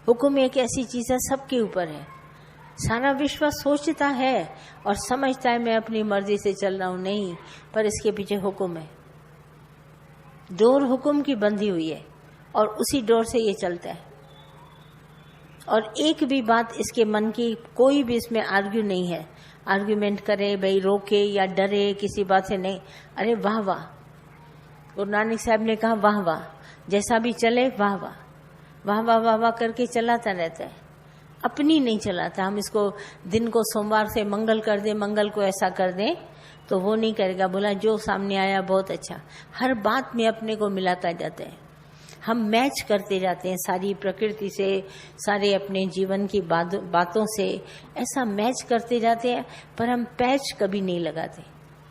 हुक्म एक ऐसी चीज है सबके ऊपर है। सारा विश्व सोचता है और समझता है मैं अपनी मर्जी से चल रहा हूं, नहीं, पर इसके पीछे हुक्म है। डोर हुक्म की बंधी हुई है और उसी डोर से ये चलता है। और एक भी बात इसके मन की, कोई भी इसमें आर्ग्यू नहीं है, आर्ग्यूमेंट करे भाई, रोके या डरे किसी बात से नहीं। अरे वाह वाह, गुरु नानक साहब ने कहा वाह वाह, जैसा भी चले वाह वाह, वाह वाह वाह वाह करके चलाता रहता है, अपनी नहीं चलाता। हम इसको दिन को सोमवार से मंगल कर दें, मंगल को ऐसा कर दें, तो वो नहीं करेगा। बोला जो सामने आया बहुत अच्छा। हर बात में अपने को मिलाता जाता है, हम मैच करते जाते हैं सारी प्रकृति से, सारे अपने जीवन की बातों से, ऐसा मैच करते जाते हैं, पर हम पैच कभी नहीं लगाते।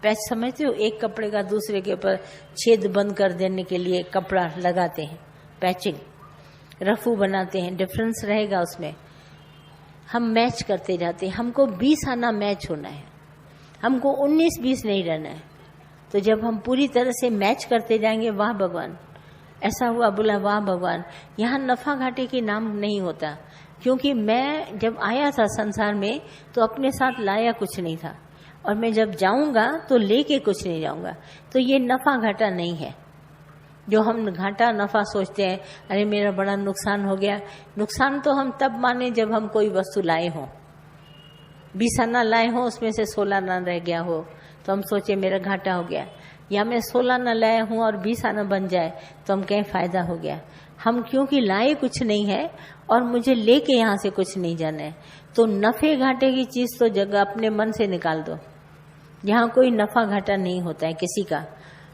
पैच समझते हो, एक कपड़े का दूसरे के ऊपर छेद बंद कर देने के लिए कपड़ा लगाते हैं, पैचिंग, रफू बनाते हैं, डिफरेंस रहेगा उसमें। हम मैच करते जाते हैं, हमको 20 आना मैच होना है, हमको 19-20 नहीं रहना है। तो जब हम पूरी तरह से मैच करते जाएंगे, वाह भगवान ऐसा हुआ, बोला वाह भगवान। यहाँ नफा घाटे के नाम नहीं होता, क्योंकि मैं जब आया था संसार में तो अपने साथ लाया कुछ नहीं था, और मैं जब जाऊंगा तो लेके कुछ नहीं जाऊंगा। तो ये नफा घाटा नहीं है जो हम घाटा नफा सोचते हैं। अरे मेरा बड़ा नुकसान हो गया, नुकसान तो हम तब माने जब हम कोई वस्तु लाए हों, 20 आना लाए हों, उसमें से 16 आना रह गया हो, तो हम सोचे मेरा घाटा हो गया। या मैं 16 आना लाया हूं और 20 आना बन जाए तो हम कहें फायदा हो गया। हम क्योंकि लाए कुछ नहीं है और मुझे लेके यहाँ से कुछ नहीं जाना है, तो नफे घाटे की चीज तो जगह अपने मन से निकाल दो। यहाँ कोई नफा घाटा नहीं होता है किसी का,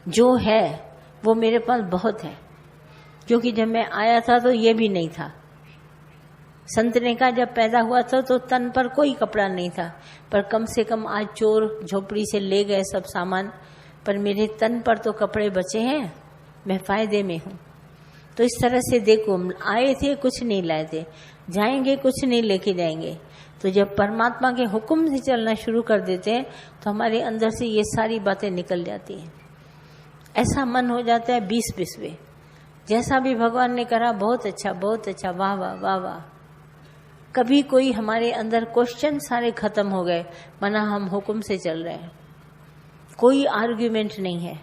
जो है वो मेरे पास बहुत है। क्योंकि जब मैं आया था तो ये भी नहीं था। संतने का जब पैदा हुआ था तो तन पर कोई कपड़ा नहीं था, पर कम से कम आज चोर झोपड़ी से ले गए सब सामान, पर मेरे तन पर तो कपड़े बचे हैं, मैं फायदे में हूं। तो इस तरह से देखो, आए थे कुछ नहीं लाए थे, जाएंगे कुछ नहीं लेके जाएंगे। तो जब परमात्मा के हुक्म से चलना शुरू कर देते हैं तो हमारे अंदर से ये सारी बातें निकल जाती हैं। ऐसा मन हो जाता है 20-20 जैसा भी भगवान ने करा बहुत अच्छा, बहुत अच्छा, वाह वाह वाह वाह। कभी कोई हमारे अंदर क्वेश्चन सारे खत्म हो गए, मना हम हुक्म से चल रहे हैं, कोई आर्ग्यूमेंट नहीं है।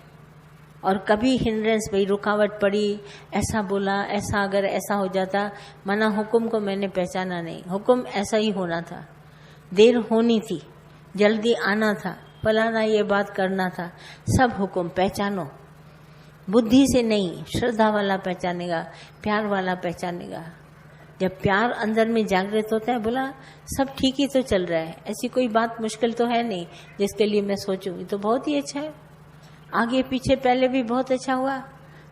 और कभी हिंड्रेंस, भाई रुकावट पड़ी, ऐसा बोला, ऐसा अगर ऐसा हो जाता, मना हुक्म को मैंने पहचाना नहीं, हुक्म ऐसा ही होना था, देर होनी थी, जल्दी आना था, फलाना ये बात करना था, सब हुक्म पहचानो। बुद्धि से नहीं, श्रद्धा वाला पहचानेगा, प्यार वाला पहचानेगा। जब प्यार अंदर में जागृत होता है, बोला सब ठीक ही तो चल रहा है, ऐसी कोई बात मुश्किल तो है नहीं जिसके लिए मैं सोचूंगी, तो बहुत ही अच्छा है। आगे पीछे पहले भी बहुत अच्छा हुआ,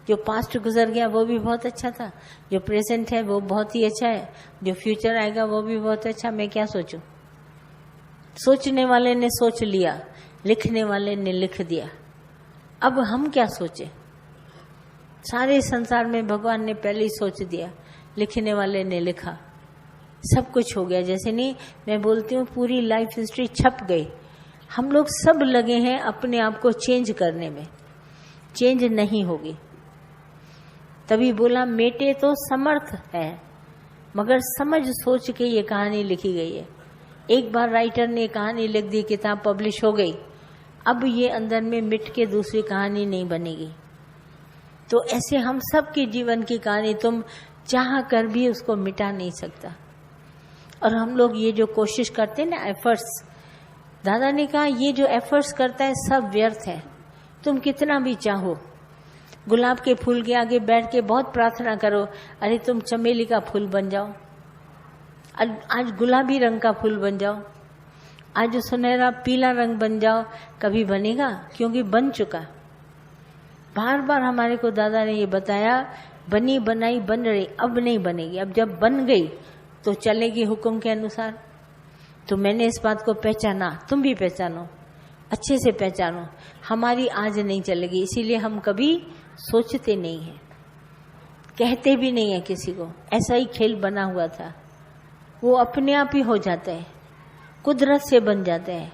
जो पास्ट गुजर गया वो भी बहुत अच्छा था, जो प्रेजेंट है वो बहुत ही अच्छा है, जो फ्यूचर आएगा वो भी बहुत अच्छा। मैं क्या सोचूं? सोचने वाले ने सोच लिया, लिखने वाले ने लिख दिया, अब हम क्या सोचे? सारे संसार में भगवान ने पहले ही सोच दिया, लिखने वाले ने लिखा, सब कुछ हो गया। जैसे नहीं, मैं बोलती हूँ पूरी लाइफ हिस्ट्री छप गई। हम लोग सब लगे हैं अपने आप को चेंज करने में, चेंज नहीं होगी। तभी बोला मेटे तो समर्थ है, मगर समझ सोच के ये कहानी लिखी गई है। एक बार राइटर ने कहानी लिख दी, किताब पब्लिश हो गई, अब ये अंदर में मिट के दूसरी कहानी नहीं बनेगी। तो ऐसे हम सब के जीवन की कहानी तुम चाह कर भी उसको मिटा नहीं सकता। और हम लोग ये जो कोशिश करते हैं ना, एफर्ट्स, दादा ने कहा ये जो एफर्ट्स करता है सब व्यर्थ है। तुम कितना भी चाहो, गुलाब के फूल के आगे बैठ के बहुत प्रार्थना करो, अरे तुम चमेली का फूल बन जाओ, आज गुलाबी रंग का फूल बन जाओ, आज सुनहरा पीला रंग बन जाओ, कभी बनेगा? क्योंकि बन चुका। बार बार हमारे को दादा ने ये बताया, बनी बनाई बन रही, अब नहीं बनेगी। अब जब बन गई तो चलेगी हुक्म के अनुसार। तो मैंने इस बात को पहचाना, तुम भी पहचानो, अच्छे से पहचानो। हमारी आज नहीं चलेगी, इसीलिए हम कभी सोचते नहीं है, कहते भी नहीं है किसी को। ऐसा ही खेल बना हुआ था, वो अपने आप ही हो जाते हैं, कुदरत से बन जाते हैं।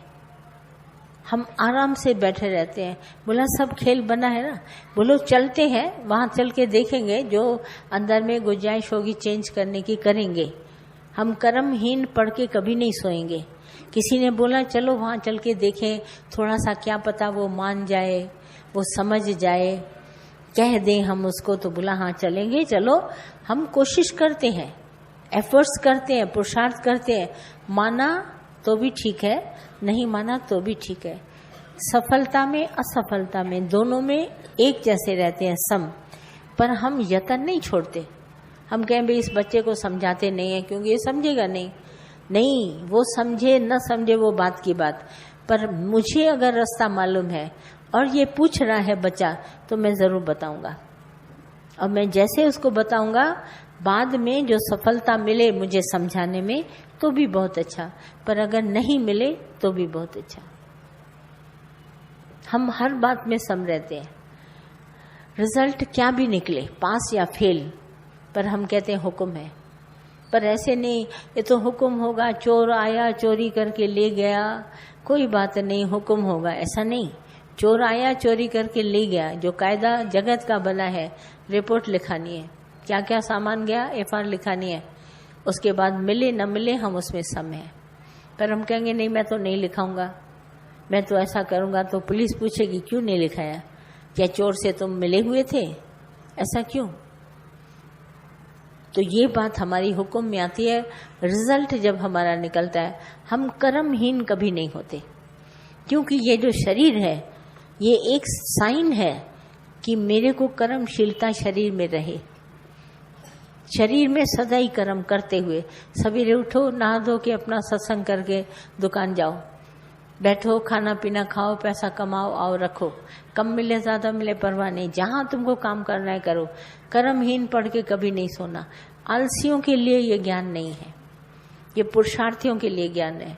हम आराम से बैठे रहते हैं। बोला सब खेल बना है ना, बोलो चलते हैं, वहां चल के देखेंगे, जो अंदर में गुंजाइश होगी चेंज करने की करेंगे। हम कर्महीन पढ़ के कभी नहीं सोएंगे। किसी ने बोला चलो वहां चल के देखें, थोड़ा सा क्या पता वो मान जाए, वो समझ जाए, कह दें हम उसको, तो बोला हाँ चलेंगे, चलो हम कोशिश करते हैं, एफर्ट्स करते हैं, पुरुषार्थ करते हैं। माना तो भी ठीक है, नहीं माना तो भी ठीक है। सफलता में असफलता में दोनों में एक जैसे रहते हैं, सम। पर हम यत्न नहीं छोड़ते। हम कहें भाई इस बच्चे को समझाते नहीं है क्योंकि ये समझेगा नहीं, वो समझे न समझे वो बात की बात। पर मुझे अगर रास्ता मालूम है और ये पूछ रहा है बच्चा, तो मैं जरूर बताऊंगा। और मैं जैसे उसको बताऊंगा, बाद में जो सफलता मिले मुझे समझाने में तो भी बहुत अच्छा, पर अगर नहीं मिले तो भी बहुत अच्छा। हम हर बात में सम रहते हैं। रिजल्ट क्या भी निकले, पास या फेल, पर हम कहते हैं हुक्म है। पर ऐसे नहीं, ये तो हुक्म होगा, चोर आया चोरी करके ले गया, कोई बात नहीं, हुक्म होगा, ऐसा नहीं। चोर आया चोरी करके ले गया, जो कायदा जगत का बना है, रिपोर्ट लिखानी है, क्या क्या सामान गया, एफआईआर लिखानी है। उसके बाद मिले न मिले हम उसमें सम है। पर हम कहेंगे नहीं मैं तो नहीं लिखाऊंगा, मैं तो ऐसा करूंगा, तो पुलिस पूछेगी क्यों नहीं लिखाया, क्या चोर से तुम मिले हुए थे, ऐसा क्यों? तो ये बात हमारी हुक्म में आती है। रिजल्ट जब हमारा निकलता है, हम कर्महीन कभी नहीं होते, क्योंकि ये जो शरीर है ये एक साइन है कि मेरे को कर्मशीलता शरीर में रहे। शरीर में सदा ही कर्म करते हुए, सवेरे उठो, नहा धो के अपना सत्संग करके दुकान जाओ, बैठो, खाना पीना खाओ, पैसा कमाओ, आओ रखो, कम मिले ज्यादा मिले परवाह नहीं, जहां तुमको काम करना है करो। कर्महीन पढ़ के कभी नहीं सोना। आलसियों के लिए ये ज्ञान नहीं है, ये पुरुषार्थियों के लिए ज्ञान है।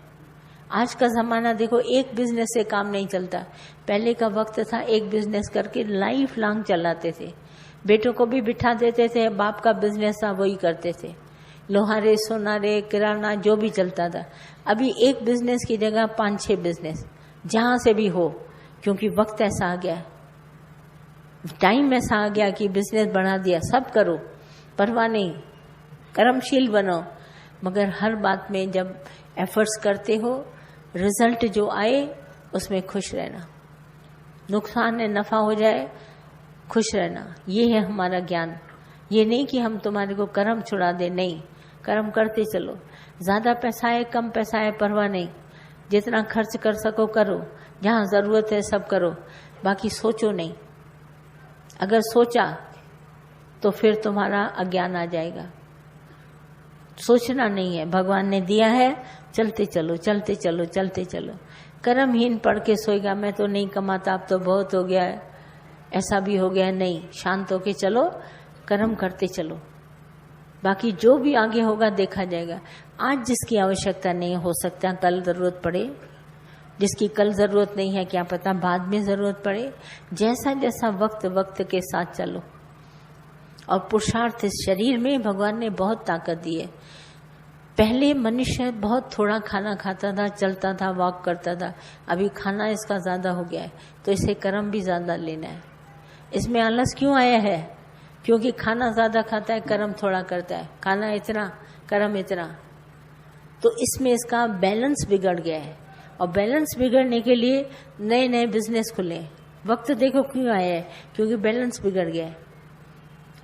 आज का जमाना देखो, एक बिजनेस से काम नहीं चलता। पहले का वक्त था एक बिजनेस करके लाइफ लॉन्ग चलाते थे, बेटों को भी बिठा देते थे, बाप का बिजनेस था वही करते थे, लोहारे सोनारे किराना जो भी चलता था। अभी एक बिजनेस की जगह 5-6 बिजनेस, जहां से भी हो, क्योंकि वक्त ऐसा आ गया, टाइम ऐसा आ गया कि बिजनेस बढ़ा दिया, सब करो, परवाह नहीं, कर्मशील बनो। मगर हर बात में जब एफर्ट्स करते हो, रिजल्ट जो आए उसमें खुश रहना, नुकसान है नफा हो जाए खुश रहना, ये है हमारा ज्ञान। ये नहीं कि हम तुम्हारे को कर्म छुड़ा दे, नहीं, कर्म करते चलो, ज्यादा पैसा है कम पैसा है परवाह नहीं, जितना खर्च कर सको करो, जहां जरूरत है सब करो, बाकी सोचो नहीं। अगर सोचा तो फिर तुम्हारा अज्ञान आ जाएगा। सोचना नहीं है, भगवान ने दिया है, चलते चलो चलते चलो चलते चलो। कर्महीन पढ़ के सोएगा, मैं तो नहीं कमाता, अब तो बहुत हो गया है, ऐसा भी हो गया है, नहीं, शांत होके चलो, कर्म करते चलो, बाकी जो भी आगे होगा देखा जाएगा। आज जिसकी आवश्यकता नहीं हो सकता कल जरूरत पड़े, जिसकी कल जरूरत नहीं है क्या पता बाद में जरूरत पड़े। जैसा जैसा वक्त वक्त के साथ चलो। और पुरुषार्थ, इस शरीर में भगवान ने बहुत ताकत दी है। पहले मनुष्य बहुत थोड़ा खाना खाता था, चलता था, वॉक करता था, अभी खाना इसका ज्यादा हो गया है, तो इसे कर्म भी ज्यादा लेना है। इसमें आलस क्यों आया है? क्योंकि खाना ज्यादा खाता है, कर्म थोड़ा करता है, खाना इतना कर्म इतना, तो इसमें इसका बैलेंस बिगड़ गया है। और बैलेंस बिगड़ने के लिए नए नए बिजनेस खुले। वक्त देखो क्यों आया है, क्योंकि बैलेंस बिगड़ गया है,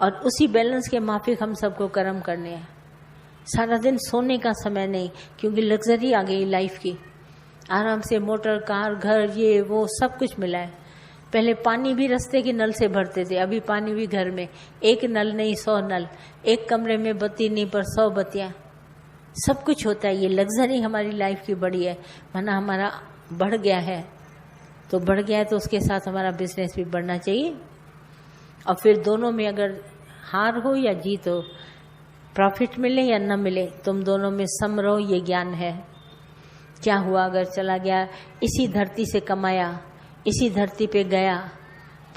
और उसी बैलेंस के माफिक हम सबको कर्म करने हैं। सारा दिन सोने का समय नहीं, क्योंकि लग्जरी आ गई लाइफ की, आराम से मोटर कार घर ये वो सब कुछ मिला है। पहले पानी भी रास्ते के नल से भरते थे, अभी पानी भी घर में, एक नल नहीं 100 नल, एक कमरे में बत्ती नहीं पर 100 बत्तियां, सब कुछ होता है। ये लग्जरी हमारी लाइफ की बड़ी है, वरना हमारा बढ़ गया है, तो बढ़ गया है तो उसके साथ हमारा बिजनेस भी बढ़ना चाहिए। और फिर दोनों में अगर हार हो या जीत हो, प्रॉफिट मिले या न मिले, तुम दोनों में सम रहो, ये ज्ञान है। क्या हुआ अगर चला गया, इसी धरती से कमाया, इसी धरती पे गया,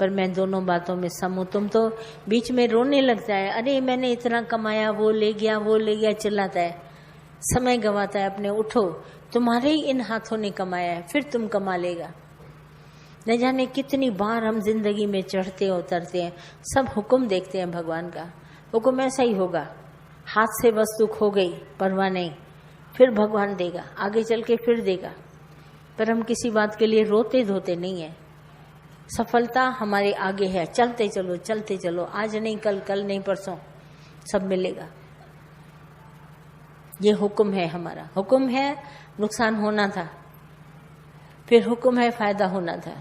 पर मैं दोनों बातों में सम हूं। तुम तो बीच में रोने लगता है, अरे मैंने इतना कमाया, वो ले गया चिल्लाता है, समय गंवाता है अपने। उठो, तुम्हारे ही इन हाथों ने कमाया है, फिर तुम कमा लेगा। न जाने कितनी बार हम जिंदगी में चढ़ते उतरते हैं, सब हुक्म देखते हैं भगवान का। हुक्म ऐसा ही होगा, हाथ से वस्तु खो गई परवाह नहीं, फिर भगवान देगा, आगे चल के फिर देगा। पर हम किसी बात के लिए रोते धोते नहीं है। सफलता हमारे आगे है, चलते चलो चलते चलो, आज नहीं कल, कल नहीं परसों, सब मिलेगा। ये हुक्म है हमारा। हुक्म है नुकसान होना था, फिर हुक्म है फायदा होना था।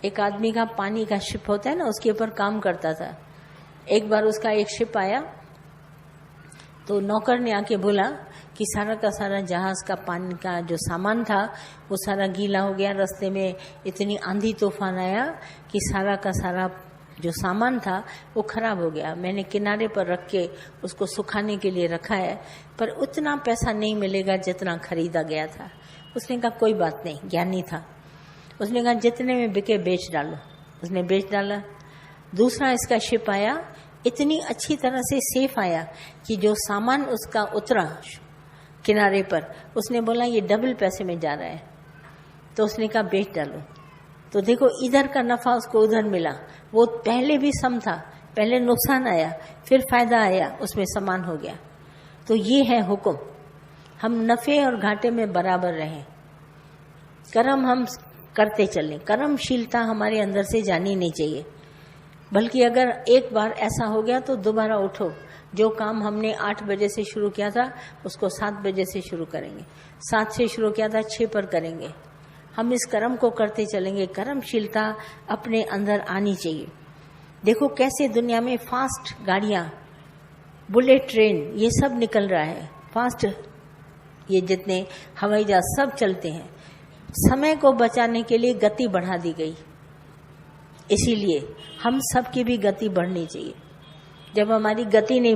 एक आदमी का पानी का शिप होता है ना, उसके ऊपर काम करता था। एक बार उसका एक शिप आया तो नौकर ने आके बोला कि सारा का सारा जहाज का पानी का जो सामान था वो सारा गीला हो गया, रास्ते में इतनी आंधी तूफान आया कि सारा का सारा जो सामान था वो खराब हो गया। मैंने किनारे पर रख के उसको सुखाने के लिए रखा है, पर उतना पैसा नहीं मिलेगा जितना खरीदा गया था। उसने कहा कोई बात नहीं, ज्ञानी था। उसने कहा जितने में बिके बेच डालो। उसने बेच डाला। दूसरा इसका शिप आया, इतनी अच्छी तरह से सेफ आया कि जो सामान उसका उतरा किनारे पर, उसने बोला ये डबल पैसे में जा रहा है, तो उसने कहा बेच डालो। तो देखो इधर का नफा उसको उधर मिला। वो पहले भी सम था, पहले नुकसान आया फिर फायदा आया, उसमें समान हो गया। तो ये है हुक्म, हम नफे और घाटे में बराबर रहें, कर्म हम करते चलें। कर्मशीलता हमारे अंदर से जानी नहीं चाहिए, बल्कि अगर एक बार ऐसा हो गया तो दोबारा उठो। जो काम हमने 8 बजे से शुरू किया था उसको 7 बजे से शुरू करेंगे, 7 से शुरू किया था 6 पर करेंगे। हम इस कर्म को करते चलेंगे। कर्मशीलता अपने अंदर आनी चाहिए। देखो कैसे दुनिया में फास्ट गाड़ियां, बुलेट ट्रेन, ये सब निकल रहा है फास्ट। ये जितने हवाई जहाज सब चलते हैं, समय को बचाने के लिए गति बढ़ा दी गई। इसीलिए हम सब की भी गति बढ़नी चाहिए। जब हमारी गति नहीं